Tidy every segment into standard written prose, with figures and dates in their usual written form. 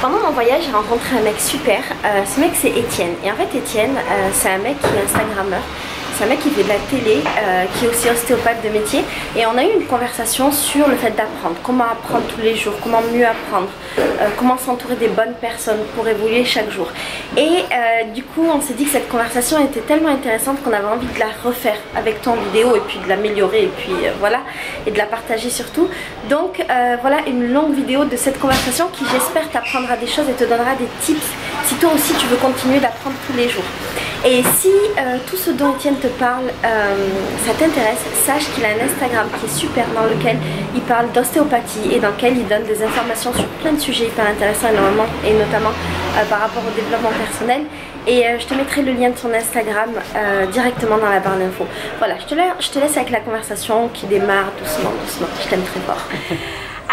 Pendant mon voyage, j'ai rencontré un mec super. Ce mec, c'est Étienne. Et en fait, Étienne, c'est un mec qui est Instagrammeur. C'est un mec qui fait de la télé, qui est aussi ostéopathe de métier. Et on a eu une conversation sur le fait d'apprendre. Comment apprendre tous les jours, comment mieux apprendre, comment s'entourer des bonnes personnes pour évoluer chaque jour. Et du coup, on s'est dit que cette conversation était tellement intéressante qu'on avait envie de la refaire avec toi en vidéo et puis de l'améliorer et puis voilà, et de la partager surtout. Donc voilà une longue vidéo de cette conversation qui, j'espère, t'apprendra des choses et te donnera des tips si toi aussi tu veux continuer d'apprendre tous les jours. Et si tout ce dont Étienne te parle, ça t'intéresse, sache qu'il a un Instagram qui est super, dans lequel il parle d'ostéopathie et dans lequel il donne des informations sur plein de sujets hyper intéressants et notamment par rapport au développement personnel. Et je te mettrai le lien de son Instagram directement dans la barre d'infos. Voilà, je te laisse avec la conversation qui démarre doucement, doucement. Je t'aime très fort.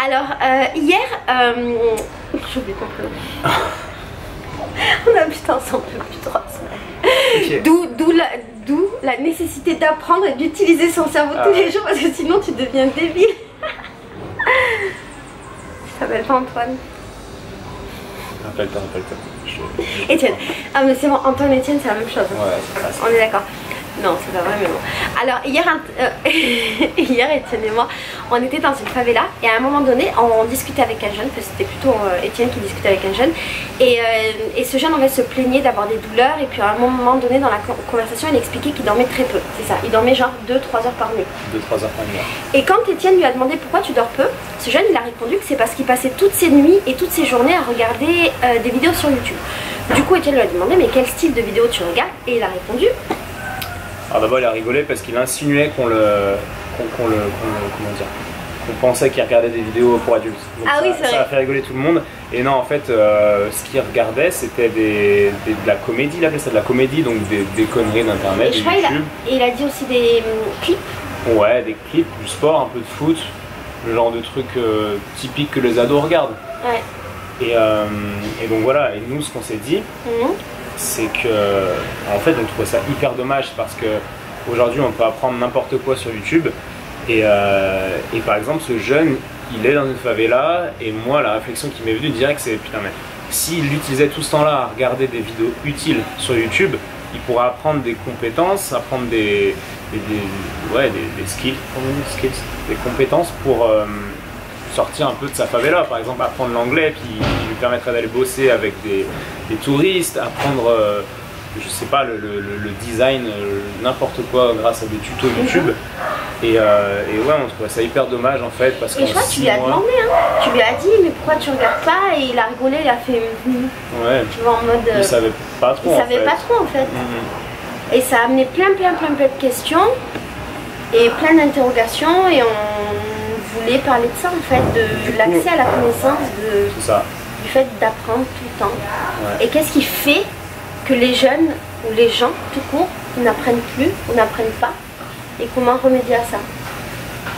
Alors, hier, j'ai oublié ton prénom. On habite ensemble depuis 3 semaines. Okay. D'où la nécessité d'apprendre et d'utiliser son cerveau tous les jours parce que sinon tu deviens débile. Tu t'appelles pas Antoine? Rappelle-toi. Étienne. Ah mais c'est bon, Antoine et Étienne c'est la même chose. Ouais, c'est ça. On est d'accord. Non, c'est pas vrai, mais bon. Alors, hier, Étienne et moi, on était dans une favela et à un moment donné, on discutait avec un jeune, parce que c'était plutôt Étienne qui discutait avec un jeune. Et ce jeune, en fait, se plaignait d'avoir des douleurs. Et puis, à un moment donné, dans la conversation, il expliquait qu'il dormait très peu. C'est ça, il dormait genre 2-3 heures par nuit. 2-3 heures par nuit. Et quand Étienne lui a demandé pourquoi tu dors peu, ce jeune, il a répondu que c'est parce qu'il passait toutes ses nuits et toutes ses journées à regarder des vidéos sur YouTube. Du coup, Étienne lui a demandé, mais quel style de vidéo tu regardes? Et il a répondu... Alors d'abord il a rigolé parce qu'il insinuait qu'on pensait qu'il regardait des vidéos pour adultes. Donc ah oui, c'est vrai. Ça a fait rigoler tout le monde. Et non, en fait, ce qu'il regardait, c'était de la comédie. Il appelait ça de la comédie, donc des conneries d'internet, de YouTube. Et il a dit aussi des clips. Ouais, des clips, du sport, un peu de foot, le genre de trucs typiques que les ados regardent. Ouais. Et donc voilà, et nous ce qu'on s'est dit, c'est que en fait on trouvait ça hyper dommage parce que aujourd'hui on peut apprendre n'importe quoi sur YouTube et par exemple ce jeune il est dans une favela et moi la réflexion qui m'est venue direct c'est putain mais s'il utilisait tout ce temps là à regarder des vidéos utiles sur YouTube il pourrait apprendre des compétences, apprendre des skills, des compétences pour sortir un peu de sa favela, par exemple apprendre l'anglais qui lui permettrait d'aller bosser avec des touristes, apprendre je sais pas le design, n'importe quoi grâce à des tutos YouTube et ouais on trouvait ça hyper dommage en fait parce que je crois que tu lui as demandé hein. Tu lui as dit mais pourquoi tu regardes pas et il a rigolé, il a fait ouais. Tu vois en mode il savait pas trop en fait. Et ça a amené plein de questions et plein d'interrogations et on voulait parler de ça en fait, de l'accès à la connaissance, du fait d'apprendre tout le temps. Ouais. Et qu'est-ce qui fait que les jeunes ou les gens tout court n'apprennent plus ou n'apprennent pas et comment remédier à ça?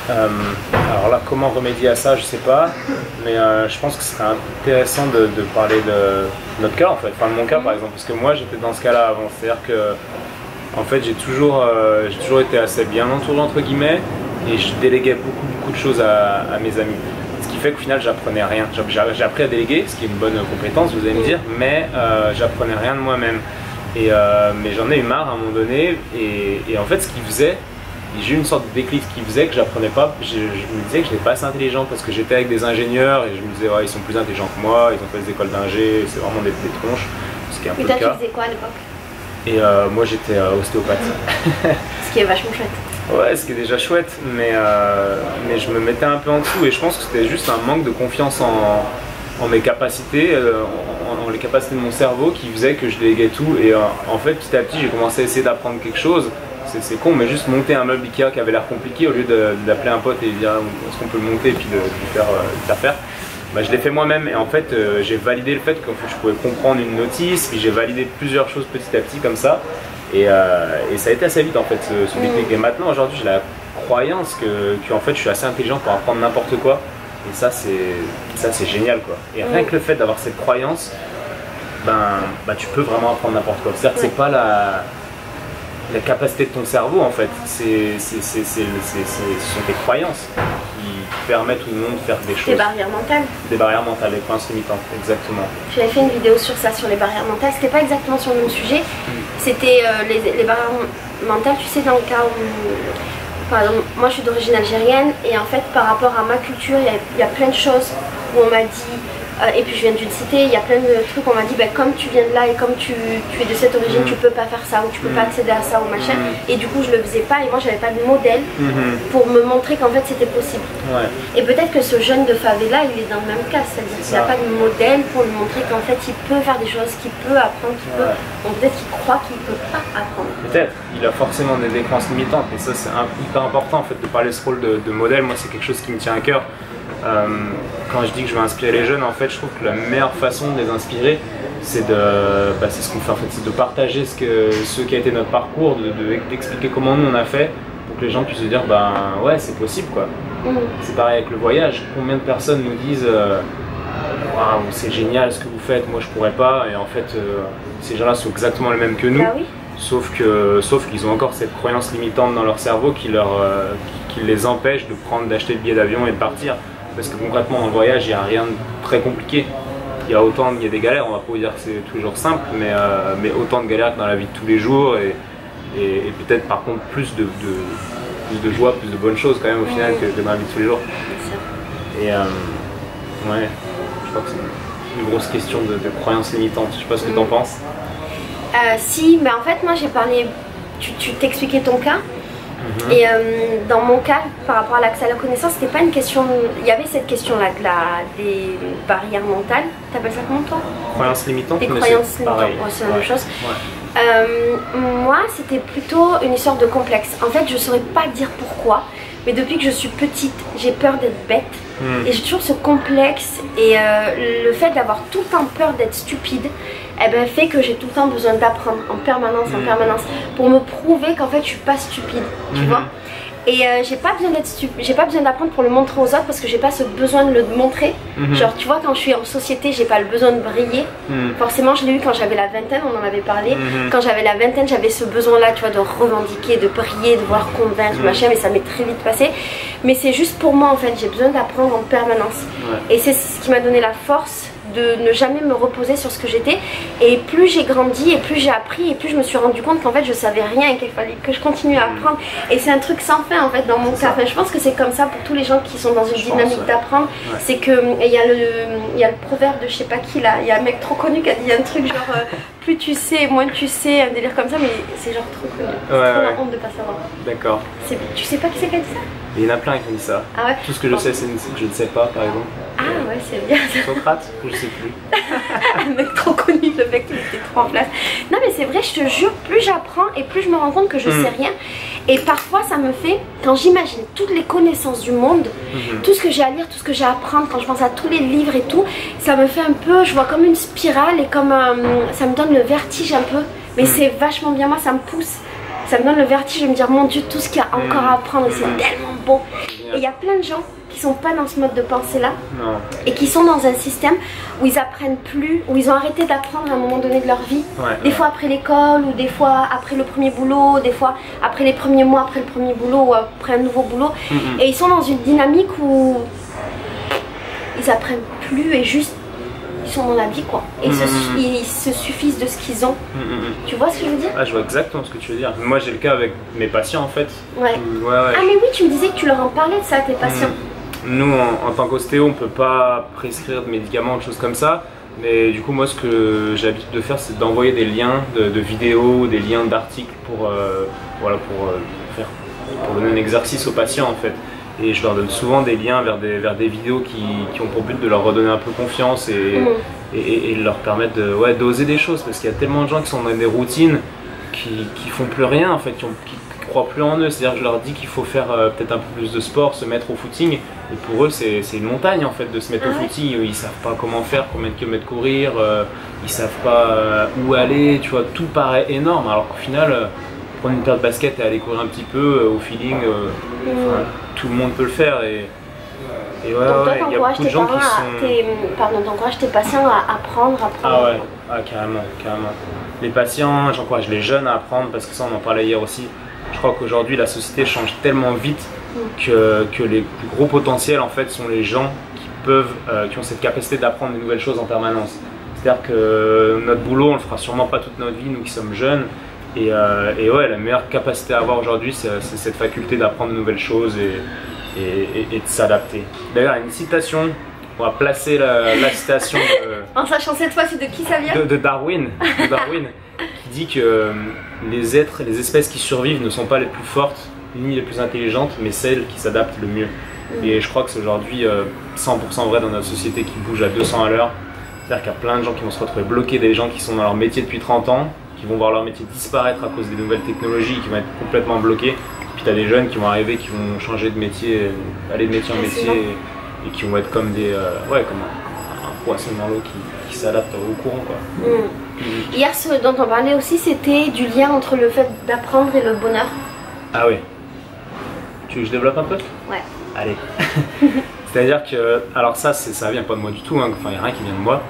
Alors là, comment remédier à ça, je sais pas, mais je pense que ce serait intéressant de parler de notre cas en fait, enfin de mon cas par exemple, parce que moi j'étais dans ce cas-là avant, c'est-à-dire que en fait j'ai toujours été assez bien entouré entre guillemets et je déléguais beaucoup de choses à mes amis. Ce qui fait qu'au final j'apprenais rien. J'ai appris à déléguer, ce qui est une bonne compétence vous allez me dire, mais j'apprenais rien de moi-même. Mais j'en ai eu marre à un moment donné et en fait ce qu'il faisait, j'ai eu une sorte de déclic qui faisait que j'apprenais pas, je me disais que je n'étais pas assez intelligent parce que j'étais avec des ingénieurs et je me disais ouais ils sont plus intelligents que moi, ils ont fait des écoles d'ingé, c'est vraiment des tronches, ce qui est un peu le cas. Et toi tu faisais quoi à l'époque? Et moi j'étais ostéopathe. Ce qui est vachement chouette. Ouais, ce qui est déjà chouette, mais je me mettais un peu en dessous et je pense que c'était juste un manque de confiance en mes capacités, en les capacités de mon cerveau qui faisait que je déléguais tout et en fait petit à petit j'ai commencé à essayer d'apprendre quelque chose. C'est con, mais juste monter un meuble Ikea qui avait l'air compliqué au lieu d'appeler un pote et dire est-ce qu'on peut le monter et puis de faire. Bah, je l'ai fait moi-même et en fait j'ai validé le fait que je pouvais comprendre une notice, puis j'ai validé plusieurs choses petit à petit comme ça et ça a été assez vite en fait ce déclic. Et maintenant aujourd'hui j'ai la croyance que en fait je suis assez intelligent pour apprendre n'importe quoi et ça c'est génial quoi. Et rien que le fait d'avoir cette croyance, ben tu peux vraiment apprendre n'importe quoi. C'est-à-dire que c'est pas la capacité de ton cerveau en fait, ce sont tes croyances permettent ou non de faire des choses. Des barrières mentales. Des barrières mentales, des croyances limitantes, exactement. J'avais fait une vidéo sur ça, sur les barrières mentales. C'était pas exactement sur le même sujet. C'était les barrières mentales, tu sais, dans le cas où, par exemple, moi je suis d'origine algérienne et en fait par rapport à ma culture, il y a plein de choses où on m'a dit, et puis je viens d'une cité, il y a plein de trucs où on m'a dit, ben, comme tu viens de là et comme tu es de cette origine, tu peux pas faire ça ou tu peux pas accéder à ça ou machin. Et du coup je le faisais pas et moi j'avais pas de modèle pour me montrer qu'en fait c'était possible. Ouais. Et peut-être que ce jeune de favela il est dans le même cas, c'est-à-dire qu'il n'a pas de modèle pour lui montrer qu'en fait il peut faire des choses, qu'il peut apprendre, qu'il peut. Donc peut-être qu'il croit qu'il peut pas apprendre. Peut-être, il a forcément des croyances limitantes et ça c'est hyper important en fait de parler de ce rôle de modèle. Moi c'est quelque chose qui me tient à cœur. Quand je dis que je veux inspirer les jeunes, en fait, je trouve que la meilleure façon de les inspirer, c'est c'est ce qu'on fait en fait, c'est de partager ce qui a été notre parcours, d'expliquer comment nous on a fait, pour que les gens puissent se dire, ben ouais, c'est possible quoi. C'est pareil avec le voyage. Combien de personnes nous disent, waouh, c'est génial ce que vous faites, moi je pourrais pas, et en fait, ces gens-là sont exactement les mêmes que nous. Ah oui. Sauf qu'ils ont encore cette croyance limitante dans leur cerveau qui les empêche d'acheter le billet d'avion et de partir. Parce que concrètement, dans le voyage, il n'y a rien de très compliqué. Il y a des galères, on va pas vous dire que c'est toujours simple, mais autant de galères que dans la vie de tous les jours, et peut-être par contre plus de joie, plus de bonnes choses quand même au final que dans la vie de tous les jours. Et ouais, je crois que c'est une grosse question de croyances limitantes. Je sais pas ce que tu en penses. Si, mais en fait moi j'ai parlé, tu t'expliquais ton cas. Et dans mon cas, par rapport à l'accès à la connaissance, c'était pas une question. Il y avait cette question-là des barrières mentales. T'appelles ça comment toi? Croyances limitantes. Des croyances limitantes, c'est la même chose. Moi, c'était plutôt une histoire de complexe. En fait, je saurais pas dire pourquoi, mais depuis que je suis petite, j'ai peur d'être bête. Et j'ai toujours ce complexe et le fait d'avoir tout le temps peur d'être stupide, eh ben, fait que j'ai tout le temps besoin d'apprendre en permanence, pour me prouver qu'en fait je suis pas stupide, tu vois. Et j'ai pas besoin d'apprendre pour le montrer aux autres parce que j'ai pas ce besoin de le montrer. Genre tu vois, quand je suis en société, j'ai pas le besoin de briller. Forcément je l'ai eu quand j'avais la vingtaine, on en avait parlé. Quand j'avais la vingtaine, j'avais ce besoin là, tu vois, de revendiquer, de briller, de vouloir convaincre, machin, mais ça m'est très vite passé. Mais c'est juste pour moi en fait, j'ai besoin d'apprendre en permanence. Et c'est ce qui m'a donné la force de ne jamais me reposer sur ce que j'étais. Et plus j'ai grandi et plus j'ai appris et plus je me suis rendu compte qu'en fait je savais rien et qu'il fallait que je continue à apprendre. Et c'est un truc sans fin en fait dans mon cas. Enfin, je pense que c'est comme ça pour tous les gens qui sont dans une dynamique d'apprendre. C'est que il y a le proverbe de je sais pas qui là, il y a un mec trop connu qui a dit un truc genre plus tu sais, moins tu sais, un délire comme ça, mais c'est genre trop connu. C'est trop la honte de pas savoir. D'accord. Tu sais pas qui c'est qui a dit ça? Il y en a plein qui ont dit ça. Ah ouais. Tout ce que je sais, c'est que je ne sais pas, par exemple. Ah ouais, c'est bien. Socrate, je sais plus. Un mec trop connu, le mec qui était trop en place. Non mais c'est vrai, je te jure, plus j'apprends et plus je me rends compte que je sais rien. Et parfois ça me fait, quand j'imagine toutes les connaissances du monde, tout ce que j'ai à lire, tout ce que j'ai à apprendre, quand je pense à tous les livres et tout, ça me fait un peu, je vois comme une spirale et comme ça me donne le vertige un peu. Mais c'est vachement bien, moi ça me pousse. Ça me donne le vertige de me dire mon Dieu, tout ce qu'il y a encore à apprendre, c'est tellement beau. Et il y a plein de gens qui sont pas dans ce mode de pensée là et qui sont dans un système où ils apprennent plus, où ils ont arrêté d'apprendre à un moment donné de leur vie. Des fois après l'école ou des fois après le premier boulot, des fois après les premiers mois après le premier boulot ou après un nouveau boulot. Et ils sont dans une dynamique où ils apprennent plus et juste ils sont dans la vie quoi. Et ils se suffisent de ce qu'ils ont. Tu vois ce que je veux dire? Ah, je vois exactement ce que tu veux dire. Moi j'ai le cas avec mes patients en fait. Ah mais oui, tu me disais que tu leur en parlais de ça à tes patients. Nous en tant qu'ostéo on peut pas prescrire de médicaments, de choses comme ça. Mais du coup moi ce que j'ai l'habitude de faire c'est d'envoyer des liens de vidéos, des liens d'articles pour donner un exercice aux patients en fait. Et je leur donne souvent des liens vers des vidéos qui ont pour but de leur redonner un peu confiance et leur permettre d'oser des choses. Parce qu'il y a tellement de gens qui sont dans des routines qui font plus rien en fait, qui croient plus en eux. C'est-à-dire que je leur dis qu'il faut faire peut-être un peu plus de sport, se mettre au footing. Et pour eux c'est une montagne en fait de se mettre au footing. Ils savent pas comment faire, combien de kilomètres courir, ils savent pas où aller, tu vois, tout paraît énorme. Alors qu'au final, prendre une paire de baskets et aller courir un petit peu au feeling, tout le monde peut le faire. Et ouais, il y a beaucoup de gens qui sont... t'encourages tes patients à apprendre. Ah ouais, carrément. Les patients, j'encourage les jeunes à apprendre parce que ça on en parlait hier aussi. Je crois qu'aujourd'hui la société change tellement vite que les plus gros potentiels en fait sont les gens qui ont cette capacité d'apprendre de nouvelles choses en permanence. C'est-à-dire que notre boulot, on le fera sûrement pas toute notre vie, nous qui sommes jeunes. Et ouais, la meilleure capacité à avoir aujourd'hui, c'est cette faculté d'apprendre de nouvelles choses et de s'adapter. D'ailleurs, il y a une citation, on va placer la citation en sachant cette fois, c'est de qui ça vient? de Darwin, qui dit que les espèces qui survivent ne sont pas les plus fortes ni les plus intelligentes, mais celles qui s'adaptent le mieux. Et je crois que c'est aujourd'hui 100% vrai dans notre société qui bouge à 200 à l'heure. C'est-à-dire qu'il y a plein de gens qui vont se retrouver bloqués, des gens qui sont dans leur métier depuis 30 ans, qui vont voir leur métier disparaître à cause des nouvelles technologies, qui vont être complètement bloqués. Puis tu as des jeunes qui vont arriver, qui vont changer de métier, aller de métier en métier, et qui vont être comme comme un poisson dans l'eau qui s'adapte au courant, quoi. Hier, ce dont on parlait aussi, c'était du lien entre le fait d'apprendre et le bonheur. Ah oui. Tu veux que je développe un peu? Ouais. Allez. C'est-à-dire que, alors ça vient pas de moi du tout, hein. Enfin il n'y a rien qui vient de moi.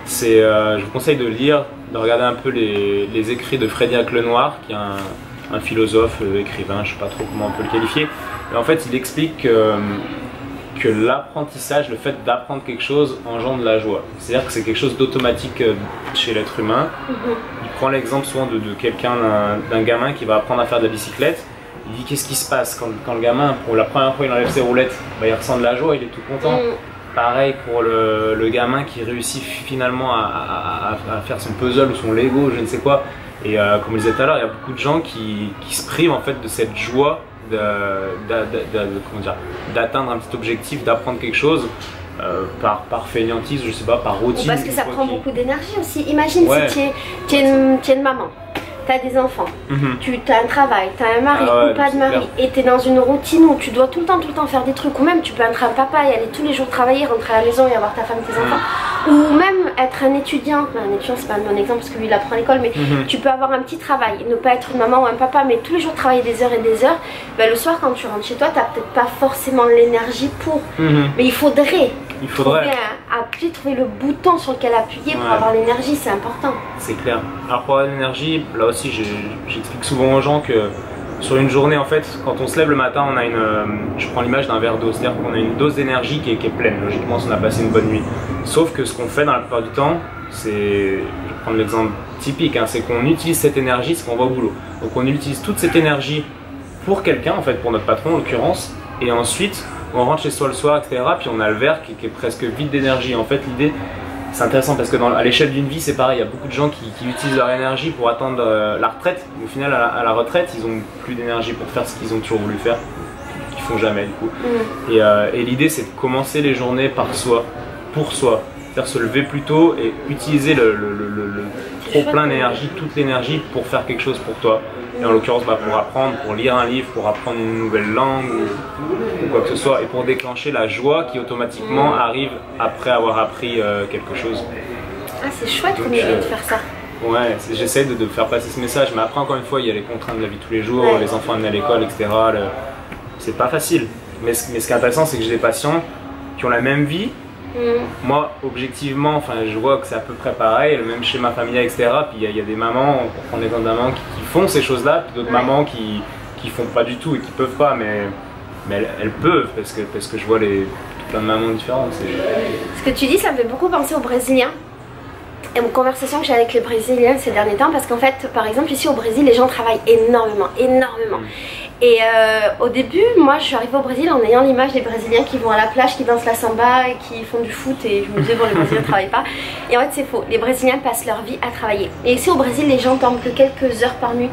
Je vous conseille de lire, de regarder un peu les écrits de Frédéric Lenoir, qui est un philosophe, écrivain, je sais pas trop comment on peut le qualifier. Et en fait il explique que l'apprentissage, le fait d'apprendre quelque chose engendre la joie. C'est-à-dire que c'est quelque chose d'automatique chez l'être humain. Il prend l'exemple souvent de quelqu'un, d'un gamin qui va apprendre à faire de la bicyclette. Il dit qu'est-ce qui se passe quand le gamin, pour la première fois il enlève ses roulettes, il ressent de la joie, il est tout content. Pareil pour le gamin qui réussit finalement à faire son puzzle ou son Lego, je ne sais quoi. Et comme je disais tout à l'heure, il y a beaucoup de gens qui se privent en fait de cette joie d'atteindre un petit objectif, d'apprendre quelque chose par fainéantise, je sais pas, par routine. Ou parce que ça prend beaucoup d'énergie aussi. Imagine si tu es une maman. Tu as des enfants, tu as un travail, tu as un mari ou pas de mari, et tu es dans une routine où tu dois tout le temps faire des trucs, ou même tu peux être un papa et aller tous les jours travailler, rentrer à la maison et avoir ta femme et tes enfants, ou même être un étudiant c'est pas un bon exemple parce que lui il apprend à l'école, mais tu peux avoir un petit travail, ne pas être une maman ou un papa, mais tous les jours travailler des heures et des heures. Le soir quand tu rentres chez toi, tu n'as peut-être pas forcément l'énergie pour, mais il faudrait trouver le bouton sur lequel appuyer pour avoir l'énergie, c'est important. C'est clair. Alors pour avoir l'énergie, là aussi j'explique souvent aux gens que sur une journée en fait, quand on se lève le matin, on a je prends l'image d'un verre d'eau, c'est-à-dire qu'on a une dose d'énergie qui est pleine, logiquement si on a passé une bonne nuit. Sauf que ce qu'on fait dans la plupart du temps, je vais prendre l'exemple typique, c'est qu'on utilise cette énergie, c'est qu'on va au boulot. Donc on utilise toute cette énergie pour quelqu'un, en fait pour notre patron en l'occurrence, et ensuite on rentre chez soi le soir, etc. Puis on a le verre qui est presque vide d'énergie. En fait, l'idée, c'est intéressant parce que à l'échelle d'une vie, c'est pareil. Il y a beaucoup de gens qui utilisent leur énergie pour attendre la retraite. Au final, à la retraite, ils n'ont plus d'énergie pour faire ce qu'ils ont toujours voulu faire, qu'ils font jamais du coup. Et l'idée, c'est de commencer les journées par soi, pour soi. C'est-à-dire se lever plus tôt et utiliser le trop plein d'énergie, toute l'énergie pour faire quelque chose pour toi. Et en l'occurrence pour apprendre, pour lire un livre, pour apprendre une nouvelle langue ou quoi que ce soit, et pour déclencher la joie qui automatiquement arrive après avoir appris quelque chose. Ah c'est chouette comme idée de faire ça. Ouais, j'essaie de faire passer ce message, mais après encore une fois il y a les contraintes de la vie de tous les jours, les enfants amenés à l'école, etc. C'est pas facile, mais ce qui est intéressant c'est que j'ai des patients qui ont la même vie. Moi, objectivement, je vois que c'est à peu près pareil, le même schéma familial, etc. Puis il y a des mamans, pour prendre l'exemple d'un maman, qui font ces choses-là, puis d'autres mamans qui font pas du tout et qui peuvent pas, mais elles peuvent, parce que je vois plein de mamans différentes. Ce que tu dis, ça me fait beaucoup penser aux Brésiliens. Et une conversation que j'ai avec les Brésiliens ces derniers temps, parce qu'en fait, par exemple, ici au Brésil, les gens travaillent énormément. Et au début, moi je suis arrivée au Brésil en ayant l'image des Brésiliens qui vont à la plage, qui dansent la samba et qui font du foot, et je me disais bon, les Brésiliens ne travaillent pas. Et en fait c'est faux, les Brésiliens passent leur vie à travailler. Et ici au Brésil, les gens dorment que quelques heures par nuit.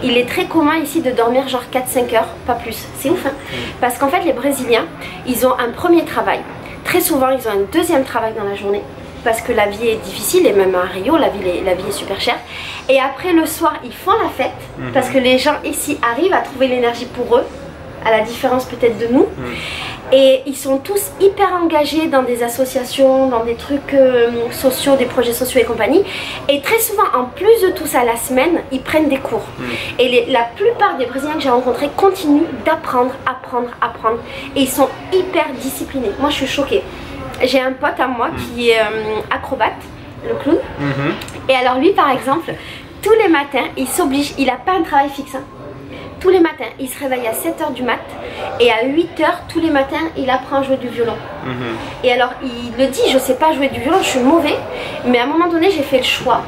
Il est très commun ici de dormir genre 4-5 heures, pas plus. C'est ouf hein. Parce qu'en fait les Brésiliens, ils ont un premier travail. Très souvent ils ont un deuxième travail dans la journée, parce que la vie est difficile, et même à Rio, la vie est super chère. Et après le soir, ils font la fête, parce que les gens ici arrivent à trouver l'énergie pour eux, à la différence peut-être de nous. Et ils sont tous hyper engagés dans des associations, dans des trucs sociaux, des projets sociaux et compagnie. Et très souvent, en plus de tout ça, la semaine, ils prennent des cours. Et la plupart des Brésiliens que j'ai rencontrés continuent d'apprendre, apprendre. Et ils sont hyper disciplinés. Moi, je suis choquée. J'ai un pote à moi qui est acrobate, le clown. Et alors lui par exemple, tous les matins, il s'oblige, il n'a pas un travail fixe. Hein. tous les matins, il se réveille à 7h du mat et à 8h tous les matins, il apprend à jouer du violon. Et alors, il le dit, je sais pas jouer du violon, je suis mauvais, mais à un moment donné, j'ai fait le choix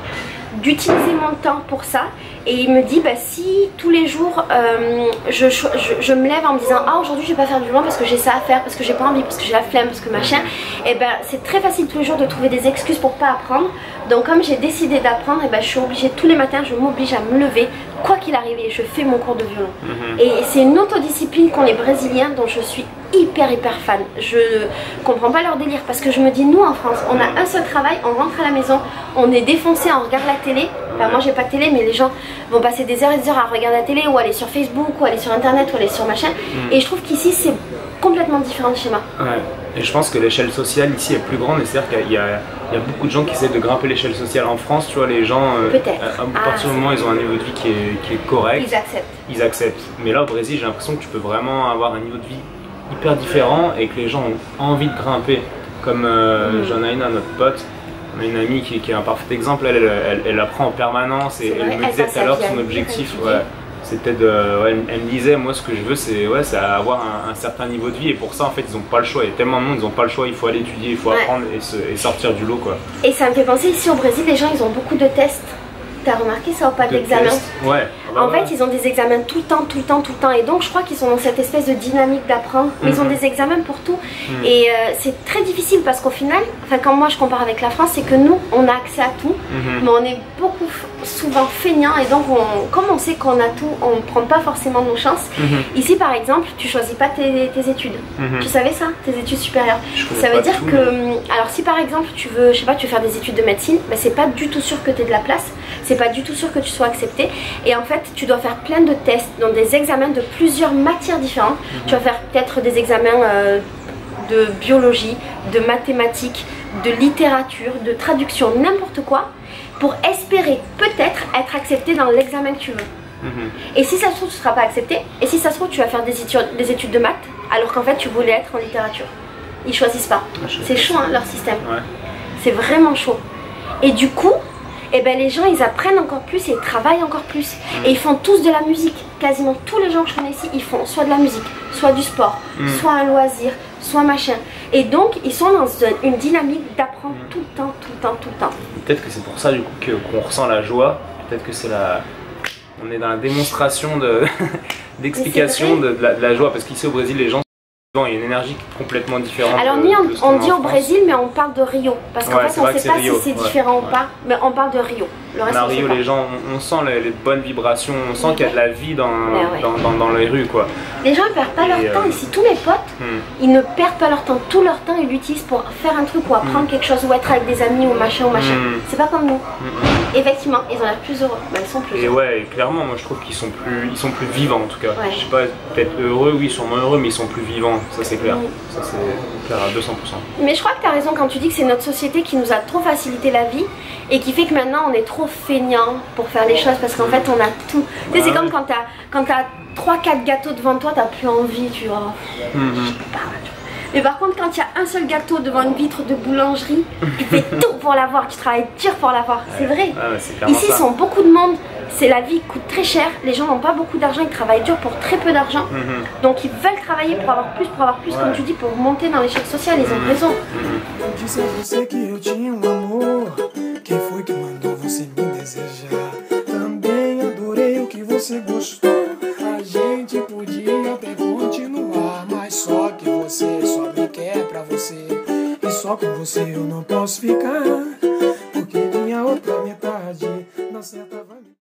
d'utiliser mon temps pour ça. Et il me dit, bah, si tous les jours je me lève en me disant ah aujourd'hui je vais pas faire du violon parce que j'ai ça à faire, parce que j'ai pas envie, parce que j'ai la flemme, parce que machin, et ben c'est très facile tous les jours de trouver des excuses pour pas apprendre. Donc comme j'ai décidé d'apprendre, et ben je suis obligée tous les matins, je m'oblige à me lever quoi qu'il arrive et je fais mon cours de violon. Et c'est une autodiscipline qu'ont les Brésiliens dont je suis hyper fan. Je comprends pas leur délire parce que je me dis, nous en France on a un seul travail, on rentre à la maison, on est défoncé, on regarde la télé. Enfin moi j'ai pas de télé, mais les gens vont passer des heures et des heures à regarder la télé ou aller sur Facebook ou aller sur internet ou aller sur machin. Et je trouve qu'ici c'est complètement différent de chez moi. Ouais. Et je pense que l'échelle sociale ici est plus grande, et c'est-à-dire qu'il y a beaucoup de gens qui essaient de grimper l'échelle sociale. En France, tu vois, les gens, à partir du moment où ils ont un niveau de vie qui est correct, ils acceptent. Mais là au Brésil, j'ai l'impression que tu peux vraiment avoir un niveau de vie hyper différent et que les gens ont envie de grimper. Comme Janaïna, notre pote, on a une amie qui est un parfait exemple, elle apprend en permanence et elle me disait tout à l'heure son objectif, c'était elle me disait, moi ce que je veux c'est avoir un certain niveau de vie, et pour ça en fait ils n'ont pas le choix, il y a tellement de monde, ils n'ont pas le choix, il faut aller étudier, il faut apprendre et sortir du lot quoi. Et ça me fait penser, ici au Brésil les gens ils ont beaucoup de tests. T'as remarqué ça ou pas, d'examen? Ouais. En fait, ils ont des examens tout le temps. Et donc, je crois qu'ils sont dans cette espèce de dynamique d'apprendre. Mais ils ont des examens pour tout. Et c'est très difficile parce qu'au final, enfin, quand moi je compare avec la France, c'est que nous, on a accès à tout. Mais on est beaucoup souvent feignants. Et donc, comme on sait qu'on a tout, on ne prend pas forcément nos chances. Ici, par exemple, tu choisis pas tes études. Tu savais ça? Tes études supérieures. Ça veut dire que, alors si par exemple, tu veux, je sais pas, tu veux faire des études de médecine, ben, c'est pas du tout sûr que tu aies de la place. C'est pas du tout sûr que tu sois accepté, et en fait tu dois faire plein de tests, donc des examens de plusieurs matières différentes. Tu vas faire peut-être des examens de biologie, de mathématiques, de littérature, de traduction, n'importe quoi, pour espérer peut-être être accepté dans l'examen que tu veux. Et si ça se trouve tu ne seras pas accepté, et si ça se trouve tu vas faire des études de maths alors qu'en fait tu voulais être en littérature. Ils choisissent pas. C'est chaud hein, leur système. C'est vraiment chaud. Et du coup et ben les gens ils apprennent encore plus et ils travaillent encore plus. Et ils font tous de la musique. Quasiment tous les gens que je connais ici, ils font soit de la musique, soit du sport, soit un loisir, soit machin. Et donc ils sont dans une dynamique d'apprendre tout le temps. Peut-être que c'est pour ça du coup qu'on ressent la joie. Peut-être que c'est on est dans la démonstration d'explication de la joie. Parce qu'ici au Brésil les gens, il y a une énergie complètement différente. Alors nous on dit au Brésil, mais on parle de Rio. Parce qu'en fait on ne sait pas si c'est différent ou pas, mais on parle de Rio. Le reste, à Rio, les gens, on sent les bonnes vibrations, on sent qu'il y a de la vie dans les rues quoi. Les gens ils perdent pas leur temps ici, tous mes potes, ils ne perdent pas leur temps, tout leur temps ils l'utilisent pour faire un truc ou apprendre quelque chose ou être avec des amis ou machin. C'est pas comme nous. Effectivement, ils ont l'air plus heureux, mais ils sont plus heureux. Et ouais, clairement, moi je trouve qu'ils sont plus vivants en tout cas. Je sais pas, peut-être heureux, oui, sûrement heureux, mais ils sont plus vivants, ça c'est clair. Ça c'est clair à 200%. Mais je crois que tu as raison quand tu dis que c'est notre société qui nous a trop facilité la vie et qui fait que maintenant on est trop feignant pour faire les choses parce qu'en fait on a tout. Tu sais, c'est comme quand t'as 3-4 gâteaux devant toi, t'as plus envie, tu vois. Je sais pas, tu vois. Mais par contre quand il y a un seul gâteau devant une vitre de boulangerie, tu fais tout pour l'avoir, tu travailles dur pour l'avoir, c'est vrai. Ici ils sont beaucoup de monde, la vie coûte très cher, les gens n'ont pas beaucoup d'argent, ils travaillent dur pour très peu d'argent. Donc ils veulent travailler pour avoir plus, comme tu dis, pour monter dans l'échelle sociale, ils ont raison. Quem foi que mandou você me desejar? Também adorei o que você gostou. A gente podia até continuar, mas só que você só me quer pra você. E só com você eu não posso ficar, porque minha outra metade não certa vai.